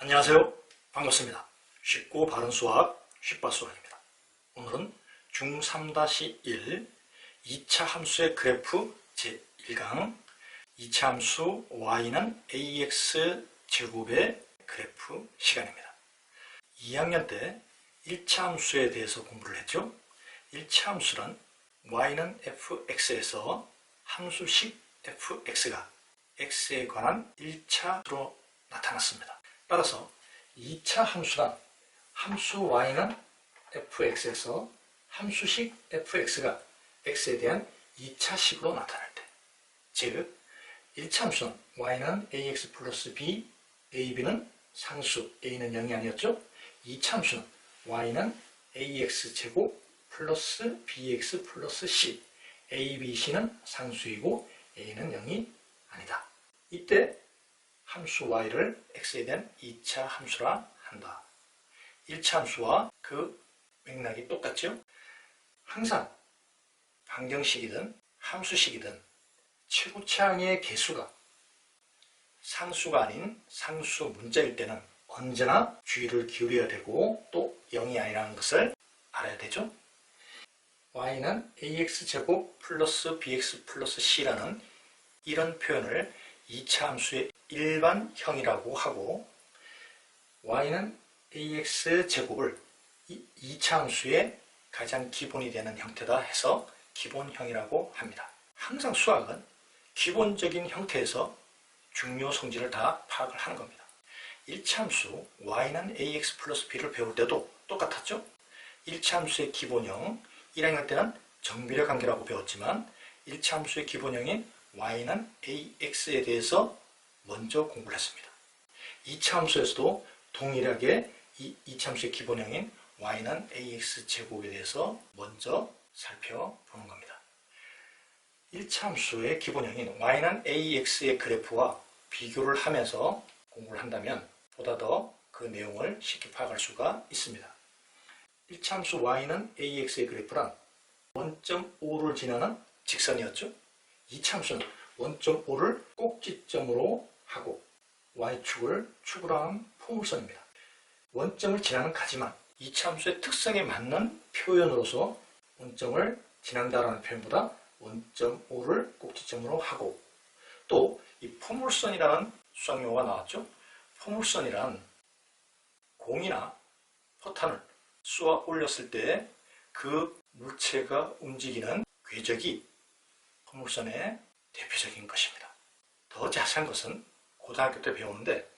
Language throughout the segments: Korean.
안녕하세요. 반갑습니다. 쉽고 바른 수학 쉽바수학입니다. 오늘은 중3-1 2차 함수의 그래프 제1강 2차 함수 y는 ax 제곱의 그래프 시간입니다. 2학년 때 1차 함수에 대해서 공부를 했죠. 1차 함수는 y는 fx에서 함수식 fx가 x에 관한 1차로 나타났습니다. 따라서 2차 함수란 함수 y는 fx에서 함수식 fx가 x에 대한 2차식으로 나타날 때, 즉 1차 함수는 y는 ax 플러스 b, ab는 상수, a는 0이 아니었죠? 2차 함수는 y는 ax 제곱 플러스 bx 플러스 c, a, b, c는 상수이고 a는 0이 아니다. 이때 함수 y를 x에 대한 2차 함수라 한다. 1차 함수와 그 맥락이 똑같죠? 항상 방정식이든 함수식이든 최고차항의 개수가 상수가 아닌 상수 문자일 때는 언제나 주의를 기울여야 되고 또 0이 아니라는 것을 알아야 되죠? y는 ax제곱 플러스 bx 플러스 c라는 이런 표현을 2차 함수의 일반형이라고 하고, y는 ax제곱을 2차 함수의 가장 기본이 되는 형태다 해서 기본형이라고 합니다. 항상 수학은 기본적인 형태에서 중요 성질을 다 파악을 하는 겁니다. 1차 함수 y는 ax 플러스 b를 배울 때도 똑같았죠? 1차 함수의 기본형, 1학년 때는 정비례 관계라고 배웠지만 1차 함수의 기본형인 y는 ax에 대해서 먼저 공부를 했습니다. 2차 함수에서도 동일하게 이 2차 함수의 기본형인 y는 ax 제곱에 대해서 먼저 살펴보는 겁니다. 1차 함수의 기본형인 y는 ax의 그래프와 비교를 하면서 공부를 한다면 보다 더 그 내용을 쉽게 파악할 수가 있습니다. 1차 함수 y는 ax의 그래프란 원점 5를 지나는 직선이었죠. 2차 함수는 원점 5를 꼭지점으로 하고 y축을 축으로 포물선입니다. 원점을 지나는 가지만 2차 함수의 특성에 맞는 표현으로서 원점을 지난다라는 표현보다 원점 5를 꼭지점으로 하고, 또 이 포물선이라는 수학용어가 나왔죠. 포물선이란 공이나 포탄을 쏘아 올렸을 때 그 물체가 움직이는 궤적이 포물선의 대표적인 것입니다. 더 자세한 것은 고등학교 때 배우는데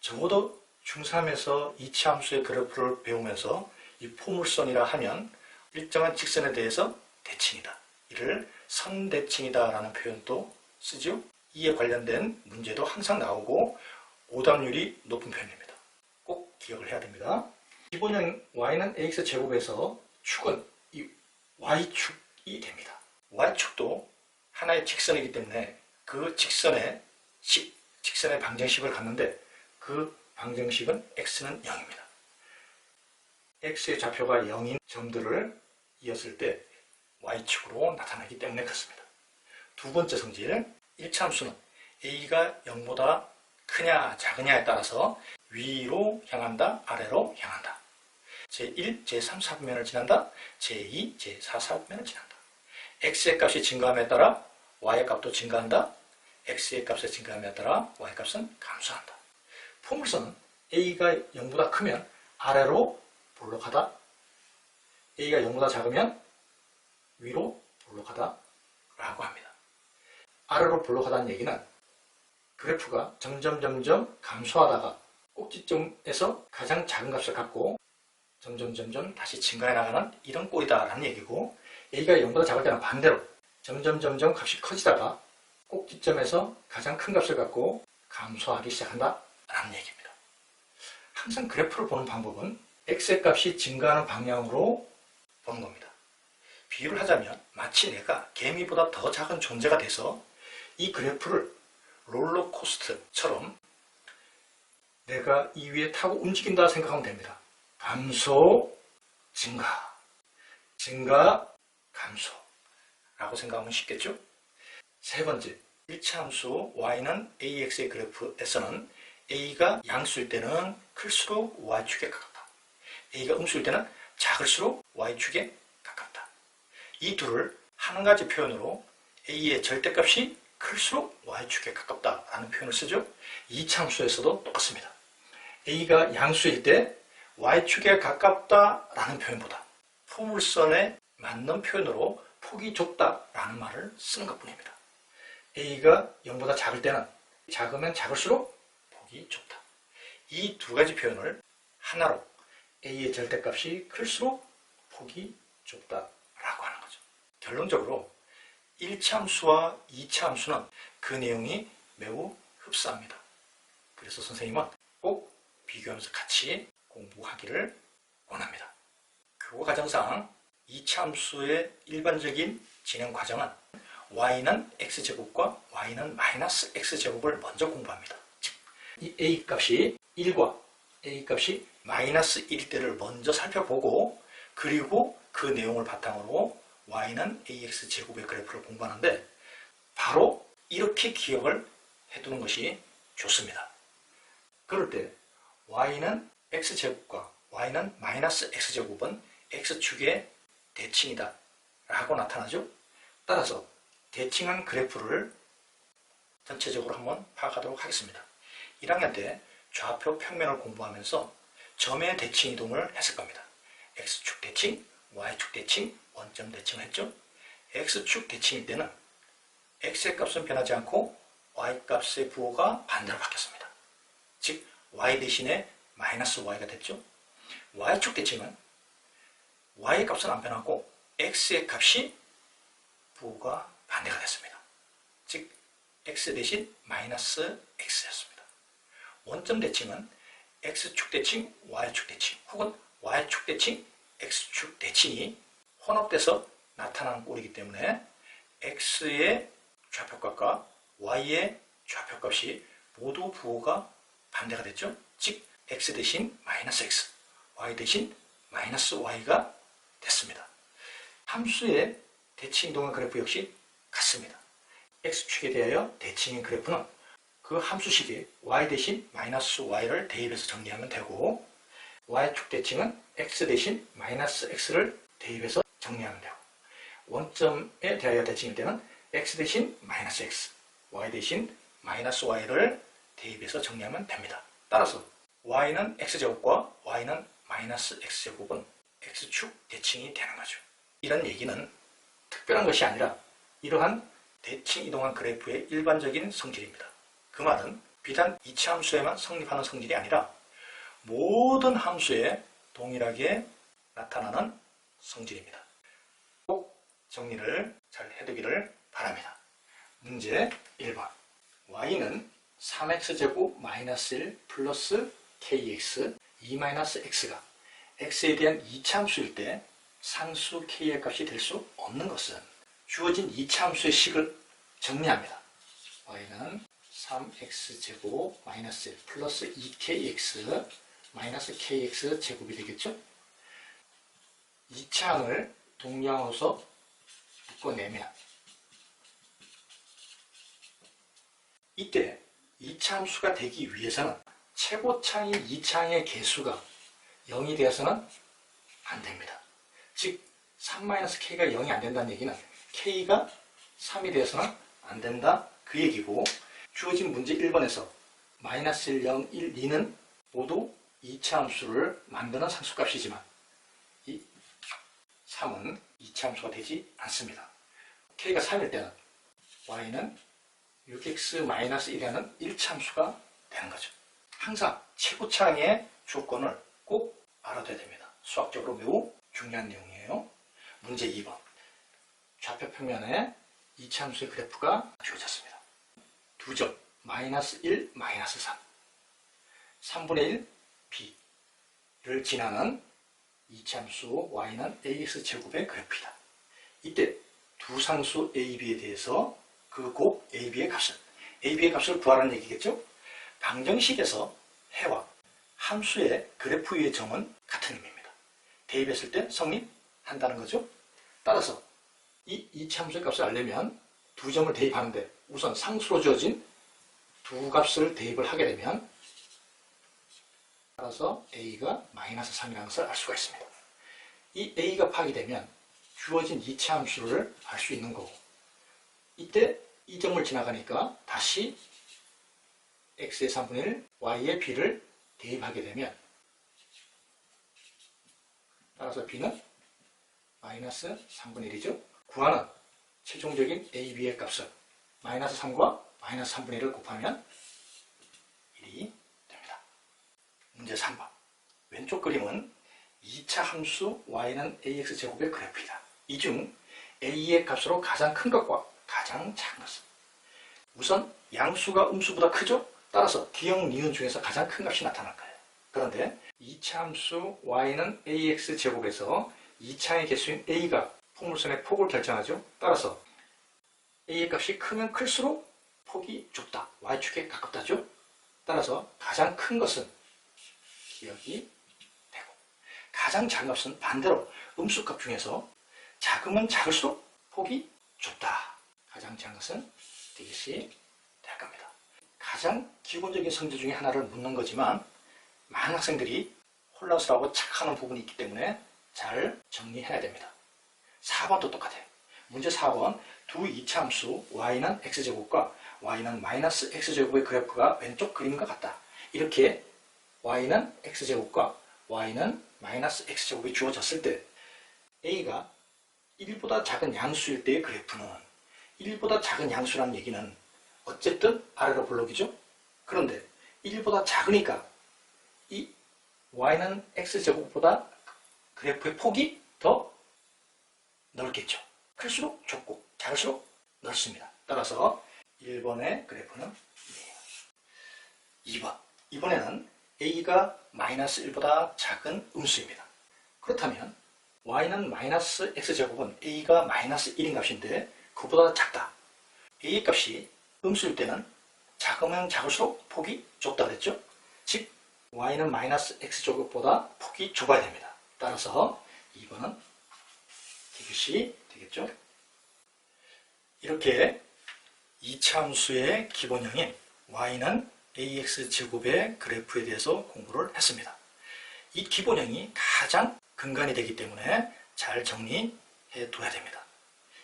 적어도 중3에서 2차 함수의 그래프를 배우면서 이 포물선이라 하면 일정한 직선에 대해서 대칭이다. 이를 선대칭이다 라는 표현도 쓰죠. 이에 관련된 문제도 항상 나오고 오답률이 높은 편입니다. 꼭 기억을 해야 됩니다. 기본형 y는 ax 제곱에서 축은 이 y축이 됩니다. y축도 하나의 직선이기 때문에 그 직선의 방정식을 갖는데 그 방정식은 x는 0입니다. x의 좌표가 0인 점들을 이었을 때 y축으로 나타나기 때문에 그렇습니다. 두 번째 성질, 1차 함수는 a가 0보다 크냐 작으냐에 따라서 위로 향한다 아래로 향한다. 제1, 제3 사분면을 지난다. 제2, 제4 사분면을 지난다. x의 값이 증가함에 따라 y의 값도 증가한다. x의 값의 증가함에 따라 y 값은 감소한다. 포물선은 a가 0보다 크면 아래로 볼록하다. a가 0보다 작으면 위로 볼록하다 라고 합니다. 아래로 볼록하다는 얘기는 그래프가 점점 감소하다가 꼭지점에서 가장 작은 값을 갖고 점점 다시 증가해 나가는 이런 꼴이다 라는 얘기고, a가 0보다 작을 때는 반대로 점점 값이 커지다가 꼭지점에서 가장 큰 값을 갖고 감소하기 시작한다 라는 얘기입니다. 항상 그래프를 보는 방법은 x의 값이 증가하는 방향으로 보는 겁니다. 비유를 하자면 마치 내가 개미보다 더 작은 존재가 돼서 이 그래프를 롤러코스터처럼 내가 이 위에 타고 움직인다 생각하면 됩니다. 감소, 증가, 감소 라고 생각하면 쉽겠죠? 세 번째, 1차 함수 y는 ax의 그래프에서는 a가 양수일 때는 클수록 y축에 가깝다. a가 음수일 때는 작을수록 y축에 가깝다. 이 둘을 한 가지 표현으로 a의 절대값이 클수록 y축에 가깝다라는 표현을 쓰죠. 이차함수에서도 똑같습니다. a가 양수일 때 y축에 가깝다라는 표현보다 포물선에 맞는 표현으로 폭이 좁다라는 말을 쓰는 것뿐입니다. a가 0보다 작을 때는 작으면 작을수록 폭이 좁다. 이 두 가지 표현을 하나로 a의 절대값이 클수록 폭이 좁다라고 하는 거죠. 결론적으로 1차 함수와 2차 함수는 그 내용이 매우 흡사합니다. 그래서 선생님은 꼭 비교하면서 같이 공부하기를 원합니다. 교과과정상 2차 함수의 일반적인 진행 과정은 y는 x제곱과 y는 마이너스 x제곱을 먼저 공부합니다. 즉, 이 a값이 1과 a값이 마이너스 1일 때를 먼저 살펴보고 그리고 그 내용을 바탕으로 y는 ax제곱의 그래프를 공부하는데 바로 이렇게 기억을 해두는 것이 좋습니다. 그럴 때 y는 x제곱과 y는 마이너스 x제곱은 x축의 대칭이다 라고 나타나죠. 따라서 대칭한 그래프를 전체적으로 한번 파악하도록 하겠습니다. 1학년 때 좌표 평면을 공부하면서 점의 대칭 이동을 했을 겁니다. x축 대칭, y축 대칭, 원점 대칭을 했죠. x축 대칭일 때는 x의 값은 변하지 않고 y값의 부호가 반대로 바뀌었습니다. 즉 y 대신에 마이너스 y가 됐죠. y축 대칭은 y의 값은 안 변하고 x의 값이 부호가 반대가 됐습니다. 즉 x 대신 마이너스 x였습니다. 원점 대칭은 x축 대칭, y축 대칭 혹은 y축 대칭, x축 대칭이 혼합돼서 나타나는 꼴이기 때문에 x의 좌표값과 y의 좌표값이 모두 부호가 반대가 됐죠. 즉 x 대신 마이너스 x, y 대신 마이너스 y가 됐습니다. 함수의 대칭 이동한 그래프 역시 같습니다. x축에 대하여 대칭인 그래프는 그 함수식에 y 대신 마이너스 y를 대입해서 정리하면 되고 y축 대칭은 x 대신 마이너스 x를 대입해서 정리하면 되고 원점에 대하여 대칭일 때는 x 대신 마이너스 x, y 대신 마이너스 y를 대입해서 정리하면 됩니다. 따라서 y는 x제곱과 y는 마이너스 x제곱은 x축 대칭이 되는 거죠. 이런 얘기는 특별한 것이 아니라 이러한 대칭 이동한 그래프의 일반적인 성질입니다. 그 말은 비단 2차 함수에만 성립하는 성질이 아니라 모든 함수에 동일하게 나타나는 성질입니다. 꼭 정리를 잘 해두기를 바랍니다. 문제 1번 y는 3x제곱 마이너스 1 플러스 kx 2-x가 x에 대한 2차 함수일 때 상수 k의 값이 될 수 없는 것은 주어진 2차 함수의 식을 정리합니다. y는 3x제곱 마이너스 1 플러스 2kx 마이너스 kx 제곱이 되겠죠? 2차항을 동량으로서 묶어내면 이때 2차 함수가 되기 위해서는 최고차인 2차항의 개수가 0이 되어서는 안 됩니다. 즉 3-k가 0이 안 된다는 얘기는 k가 3이 되어서는 안 된다 그 얘기고 주어진 문제 1번에서 마이너스 1, 0, 1, 2는 모두 2차 함수를 만드는 상수값이지만 이 3은 2차 함수가 되지 않습니다. k가 3일 때는 y는 6x-1이라는 1차 함수가 되는 거죠. 항상 최고차항의 조건을 꼭 알아둬야 됩니다. 수학적으로 매우 중요한 내용이에요. 문제 2번 좌표 평면에 2차 함수의 그래프가 주어졌습니다. 두 점 마이너스 1, 마이너스 3 3분의 1 b를 지나는 2차 함수 y는 ax제곱의 그래프이다. 이때 두 상수 a, b에 대해서 그 곱 a, b의 값은 a, b의 값을 구하라는 얘기겠죠? 방정식에서 해와 함수의 그래프 위의 점은 같은 의미입니다. 대입했을 때 성립한다는 거죠. 따라서 이 2차 함수의 값을 알려면 두 점을 대입하는데 우선 상수로 주어진 두 값을 대입을 하게 되면 따라서 a가 마이너스 3이라는 것을 알 수가 있습니다. 이 a가 파악되면 주어진 이차 함수를 알 수 있는 거고, 이때 이 점을 지나가니까 다시 x의 3분의 1, y의 b를 대입하게 되면 따라서 b는 마이너스 3분의 1이죠. 구하는 최종적인 a, b의 값은 마이너스 3과 마이너스 3분의 1을 곱하면 1이 됩니다. 문제 3번. 왼쪽 그림은 2차 함수 y는 ax제곱의 그래프이다. 이 중 a의 값으로 가장 큰 것과 가장 작은 것은? 우선 양수가 음수보다 크죠? 따라서 기역, 니은 중에서 가장 큰 값이 나타날 거예요. 그런데 2차 함수 y는 ax제곱에서 2차의 개수인 a가 폭물선의 폭을 결정하죠. 따라서 a의 값이 크면 클수록 폭이 좁다. y축에 가깝다죠. 따라서 가장 큰 것은 기역이 되고, 가장 작은 값은 반대로 음수값 중에서 작으면 작을수록 폭이 좁다. 가장 작은 것은 디귿이 될 겁니다. 가장 기본적인 성질 중에 하나를 묻는 거지만 많은 학생들이 혼란스러워하고 착각하는 부분이 있기 때문에 잘 정리해야 됩니다. 4번도 똑같아요. 문제 4번 두 2차 함수 y는 x제곱과 y는 마이너스 x제곱의 그래프가 왼쪽 그림과 같다. 이렇게 y는 x제곱과 y는 마이너스 x제곱이 주어졌을 때 a가 1보다 작은 양수일 때의 그래프는 1보다 작은 양수라는 얘기는 어쨌든 아래로 볼록이죠. 그런데 1보다 작으니까 이 y는 x제곱보다 그래프의 폭이 더 넓겠죠. 클수록 좁고 작을수록 넓습니다. 따라서 1번의 그래프는 이에요. 2번. 이번에는 a가 마이너스 1보다 작은 음수입니다. 그렇다면 y는 마이너스 x제곱은 a가 마이너스 1인 값인데 그보다 작다. a의 값이 음수일 때는 작으면 작을수록 폭이 좁다 그랬죠? 즉 y는 마이너스 x제곱보다 폭이 좁아야 됩니다. 따라서 2번은 디귿이 되겠죠? 이렇게 2차 함수의 기본형인 y는 ax제곱의 그래프에 대해서 공부를 했습니다. 이 기본형이 가장 근간이 되기 때문에 잘 정리해 둬야 됩니다.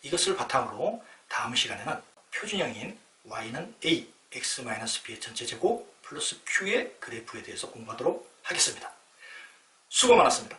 이것을 바탕으로 다음 시간에는 표준형인 y는 a, x-b의 전체 제곱 플러스 q의 그래프에 대해서 공부하도록 하겠습니다. 수고 많았습니다.